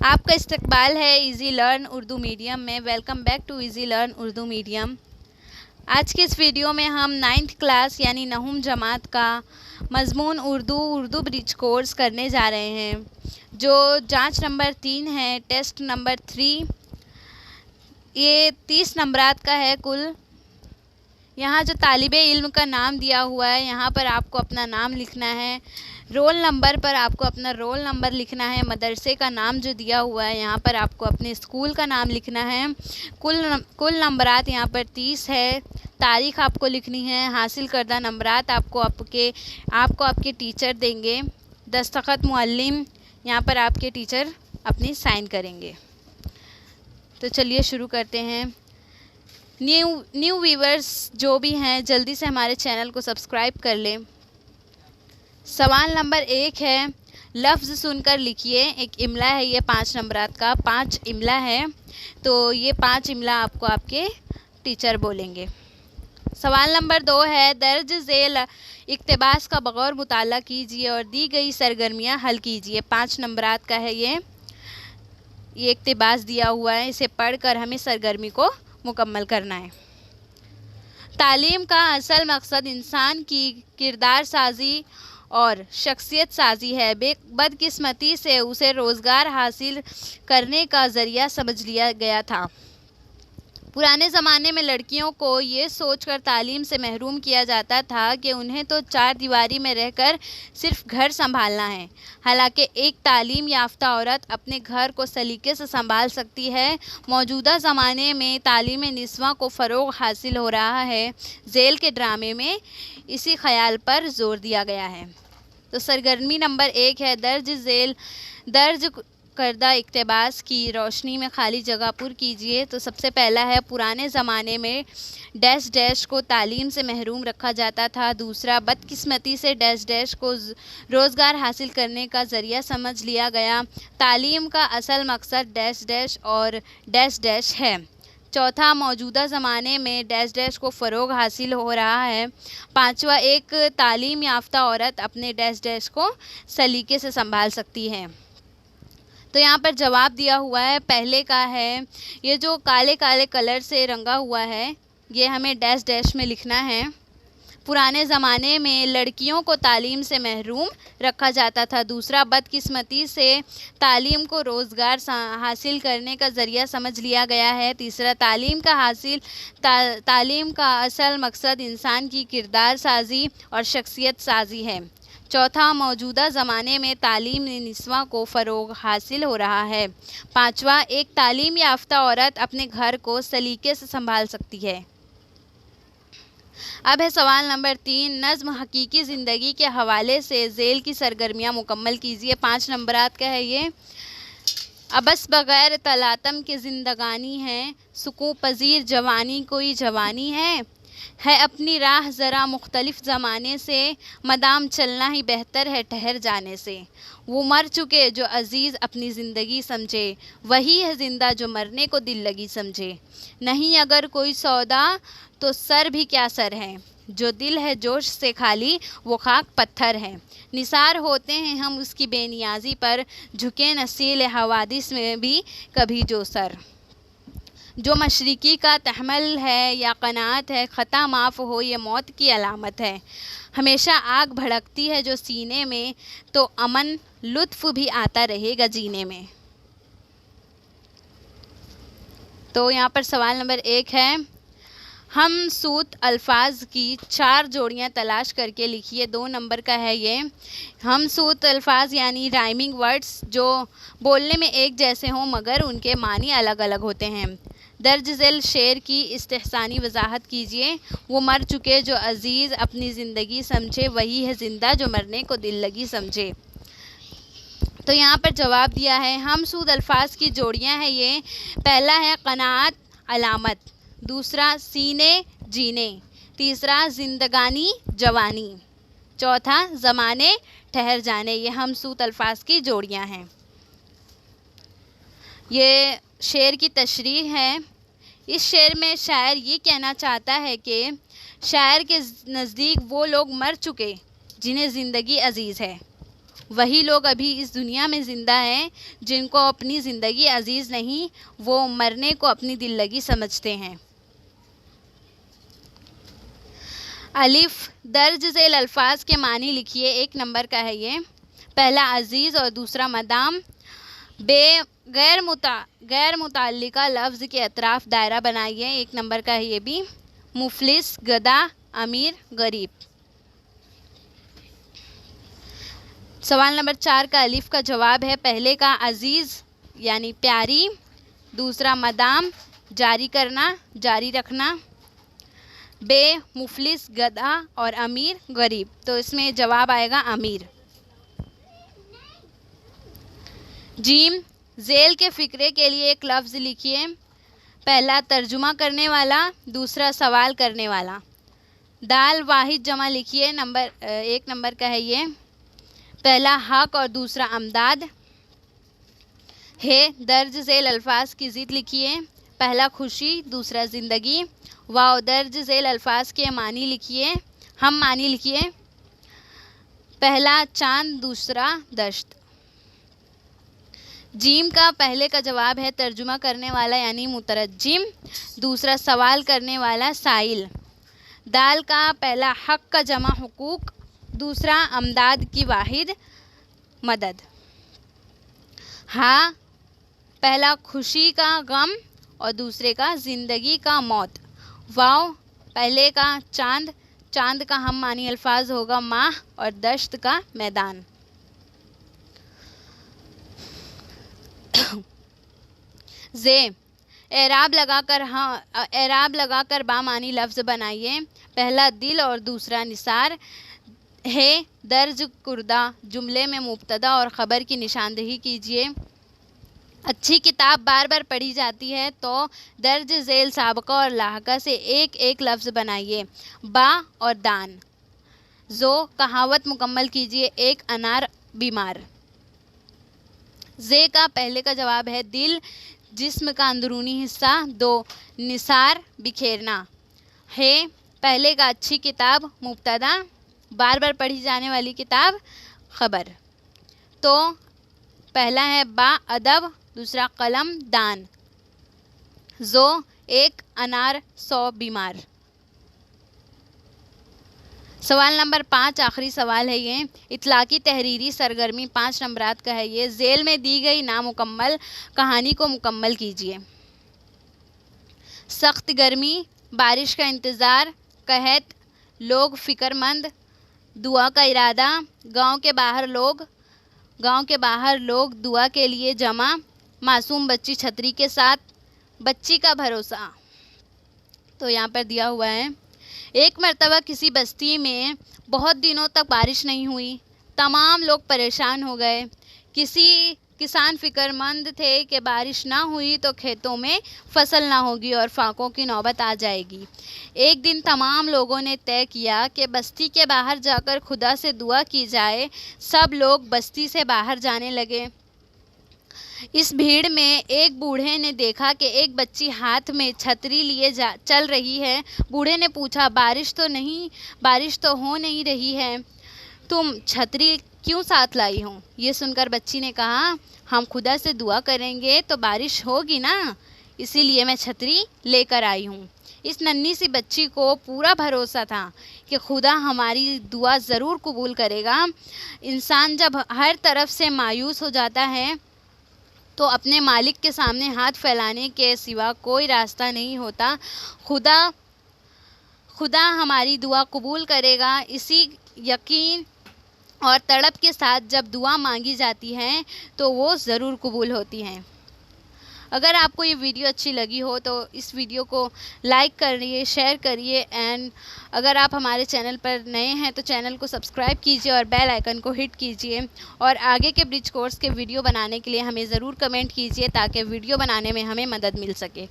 आपका इस्तकबाल है इजी लर्न उर्दू मीडियम में। Welcome back to easy learn Urdu medium. आज के इस वीडियो में हम 9th क्लास यानी नहुम जमात का मज़मून उर्दू ब्रिज कोर्स करने जा रहे हैं, जो जांच नंबर 3 है, टेस्ट नंबर 3। ये 30 नंबरात का है कुल। यहाँ जो तालिबे इल्म का नाम दिया हुआ है, यहाँ पर आपको अपना नाम लिखना है। रोल नंबर पर आपको अपना रोल नंबर लिखना है। मदरसे का नाम जो दिया हुआ है, यहाँ पर आपको अपने स्कूल का नाम लिखना है। कुल नंबरात यहाँ पर 30 है। तारीख़ आपको लिखनी है। हासिल करदा नंबरात आपको आपके टीचर देंगे। दस्तखत मुअल्लिम, यहाँ पर आपके टीचर अपनी साइन करेंगे। तो चलिए शुरू करते हैं। न्यू व्यूवर्स जो भी हैं, जल्दी से हमारे चैनल को सब्सक्राइब कर लें। सवाल नंबर 1 है, लफ्ज़ सुनकर लिखिए। एक इमला है, ये 5 नंबरात का 5 इमला है। तो ये 5 इमला आपको आपके टीचर बोलेंगे। सवाल नंबर 2 है, दर्ज झेल इक़्तिबास का बगौर मुताला कीजिए और दी गई सरगर्मियाँ हल कीजिए। 5 नंबरात का है ये इक़्तिबास दिया हुआ है। इसे पढ़कर हमें सरगर्मी को मुकम्मल करना है। तालीम का असल मकसद इंसान की किरदार साजी और शख्सियत साजी है। बदकिस्मती से उसे रोज़गार हासिल करने का ज़रिया समझ लिया गया था। पुराने ज़माने में लड़कियों को ये सोचकर तालीम से महरूम किया जाता था कि उन्हें तो 4 दीवारी में रहकर सिर्फ घर संभालना है। हालांकि एक तालीम याफ्ता औरत अपने घर को सलीके से संभाल सकती है। मौजूदा ज़माने में तालीम निस्वां को फ़रोग़ हासिल हो रहा है। झेल के ड्रामे में इसी ख़याल पर ज़ोर दिया गया है। तो सरगर्मी नंबर 1 है, दर्ज करदा इक़्तिबास की रोशनी में खाली जगह पुर कीजिए। तो सबसे पहला है, पुराने ज़माने में डैश डैश को तालीम से महरूम रखा जाता था। दूसरा, बदकिस्मती से डैश डैश को रोज़गार हासिल करने का ज़रिया समझ लिया गया। तालीम का असल मकसद डैश डैश और डैश डैश है। चौथा, मौजूदा ज़माने में डैश डैश को फ़रोग़ हासिल हो रहा है। पाँचवा, एक तालीम याफ्ता औरत अपने डैश डैश को सलीके से संभाल सकती है। तो यहाँ पर जवाब दिया हुआ है। पहले का है, ये जो काले काले कलर से रंगा हुआ है, ये हमें डैश डैश में लिखना है। पुराने ज़माने में लड़कियों को तालीम से महरूम रखा जाता था। दूसरा, बदकिस्मती से तालीम को रोज़गार हासिल करने का ज़रिया समझ लिया गया है। तीसरा, तालीम का असल मकसद इंसान की किरदार साजी और शख्सियत साजी है। चौथा, मौजूदा ज़माने में तालीम निस्वां को फ़रोग़ हासिल हो रहा है। पाँचवा, एक तालीम याफ्ता औरत अपने घर को सलीके से संभाल सकती है। अब है सवाल नंबर 3, नज़्म हकीकी ज़िंदगी के हवाले से झेल की सरगर्मियाँ मुकम्मल कीजिए। 5 नंबरात का है ये। अबस बग़ैर तलातम के ज़िंदगानी है, सुकून पज़ीर जवानी कोई जवानी है अपनी राह ज़रा मुख्तलिफ़ ज़माने से, मदाम चलना ही बेहतर है ठहर जाने से। वो मर चुके जो अज़ीज़ अपनी ज़िंदगी समझे, वही है ज़िंदा जो मरने को दिल लगी समझे। नहीं अगर कोई सौदा तो सर भी क्या सर है, जो दिल है जोश से खाली वो खाक पत्थर है। निसार होते हैं हम उसकी बेनियाज़ी पर, झुके नसील हवादिस में भी कभी जो सर। जो मशरिकी का तहम्मुल है या क़नाअत है, ख़ता माफ़ हो ये मौत की अलामत है। हमेशा आग भड़कती है जो सीने में, तो अमन लुत्फ़ भी आता रहेगा जीने में। तो यहाँ पर सवाल नंबर 1 है, हमसूत अल्फाज की 4 जोड़ियाँ तलाश करके लिखिए। 2 नंबर का है ये। हमसूत अल्फाज यानी राइमिंग वर्ड्स जो बोलने में एक जैसे हों मगर उनके मानी अलग अलग होते हैं। दर्ज झेल शेर की इस्तेहसानी वजाहत कीजिए। वो मर चुके जो अज़ीज़ अपनी ज़िंदगी समझे, वही है ज़िंदा जो मरने को दिल लगी समझे। तो यहाँ पर जवाब दिया है, हमसूत अल्फाज की जोड़ियाँ हैं ये। पहला है क़नाअत अलामत, दूसरा सीने जीने, तीसरा ज़िंदगानी जवानी, चौथा ज़माने ठहर जाने। ये हमसूत अल्फाज की जोड़ियाँ हैं। ये शेर की तशरीह है। इस शेर में शायर ये कहना चाहता है कि शायर के नज़दीक वो लोग मर चुके जिन्हें ज़िंदगी अज़ीज़ है, वही लोग अभी इस दुनिया में ज़िंदा हैं जिनको अपनी ज़िंदगी अजीज़ नहीं, वो मरने को अपनी दिल लगी समझते हैं। अलिफ, दर्ज झेल अल्फाज के मानी लिखिए। 1 नंबर का है ये। पहला अजीज़ और दूसरा मदाम। गैर मुताल्लिका लफ्ज़ के अतराफ़ दायरा बनाइए। 1 नंबर का है ये भी। मुफलिस, गधा, अमीर, गरीब। सवाल नंबर 4 का अलिफ का जवाब है पहले का अजीज़ यानी प्यारी, दूसरा मदाम जारी करना, जारी रखना, मुफलिस गधा और अमीर गरीब। तो इसमें जवाब आएगा अमीर। जीम, झेल के फ़िक्रे के लिए एक लफ्ज़ लिखिए। पहला तर्जुमा करने वाला, दूसरा सवाल करने वाला। दाल, वाहिद जमा लिखिए। 1 नंबर का है ये। पहला हक और दूसरा अमदाद है। दर्ज झेल अल्फाज की ज़िद लिखिए। पहला खुशी, दूसरा ज़िंदगी। वाव, दर्ज झेल अल्फाज के मानी लिखिए। हम मानी लिखिए। पहला चांद, दूसरा दश्त। जीम का पहले का जवाब है तर्जुमा करने वाला यानी मुतरज्जिम, दूसरा सवाल करने वाला साइल। दाल का पहला हक का जमा हुकूक, दूसरा अमदाद की वाहिद मदद। हाँ, पहला खुशी का गम और दूसरे का ज़िंदगी का मौत। वाव, पहले का चांद, चांद का हम मानी अल्फाज होगा माह और दश्त का मैदान। जे, एराब लगाकर बामानी लफ्ज़ बनाइए। पहला दिल और दूसरा निसार है। दर्ज कुर्दा जुमले में मुब्तदा और ख़बर की निशानदेही कीजिए। अच्छी किताब बार बार पढ़ी जाती है तो दर्ज झेल साबका और लाहका से एक एक लफ्ज़ बनाइए। बा और दान। जो, कहावत मुकम्मल कीजिए। 1 अनार बीमार। जे का पहले का जवाब है दिल, जिस्म का अंदरूनी हिस्सा। 2 निसार, बिखेरना है। पहले का अच्छी किताब मुब्तदा, बार बार पढ़ी जाने वाली किताब खबर। तो पहला है बा अदब, दूसरा कलम दान। जो, 1 अनार 100 बीमार। सवाल नंबर 5 आखिरी सवाल है ये। इतलाकी तहरीरी सरगर्मी 5 नंबरात का है ये। झेल में दी गई नामुकम्मल कहानी को मुकम्मल कीजिए। सख्त गर्मी, बारिश का इंतज़ार, कहत, लोग फ़िक्रमंद, दुआ का इरादा, गांव के बाहर लोग दुआ के लिए जमा, मासूम बच्ची छतरी के साथ, बच्ची का भरोसा। तो यहाँ पर दिया हुआ है एक मर्तबा किसी बस्ती में बहुत दिनों तक बारिश नहीं हुई। तमाम लोग परेशान हो गए। किसान फ़िक्रमंद थे कि बारिश ना हुई तो खेतों में फसल ना होगी और फाकों की नौबत आ जाएगी। एक दिन तमाम लोगों ने तय किया कि बस्ती के बाहर जाकर खुदा से दुआ की जाए। सब लोग बस्ती से बाहर जाने लगे। इस भीड़ में एक बूढ़े ने देखा कि एक बच्ची हाथ में छतरी लिए चल रही है। बूढ़े ने पूछा, बारिश तो हो नहीं रही है, तुम छतरी क्यों साथ लाई हो? ये सुनकर बच्ची ने कहा, हम खुदा से दुआ करेंगे तो बारिश होगी ना, इसीलिए मैं छतरी लेकर आई हूँ। इस नन्ही सी बच्ची को पूरा भरोसा था कि खुदा हमारी दुआ ज़रूर कबूल करेगा। इंसान जब हर तरफ से मायूस हो जाता है तो अपने मालिक के सामने हाथ फैलाने के सिवा कोई रास्ता नहीं होता। खुदा हमारी दुआ कबूल करेगा। इसी यकीन और तड़प के साथ जब दुआ मांगी जाती है तो वो ज़रूर कबूल होती हैं। अगर आपको ये वीडियो अच्छी लगी हो तो इस वीडियो को लाइक करिए, शेयर करिए एंड अगर आप हमारे चैनल पर नए हैं तो चैनल को सब्सक्राइब कीजिए और बेल आइकन को हिट कीजिए। और आगे के ब्रिज कोर्स के वीडियो बनाने के लिए हमें ज़रूर कमेंट कीजिए ताकि वीडियो बनाने में हमें मदद मिल सके।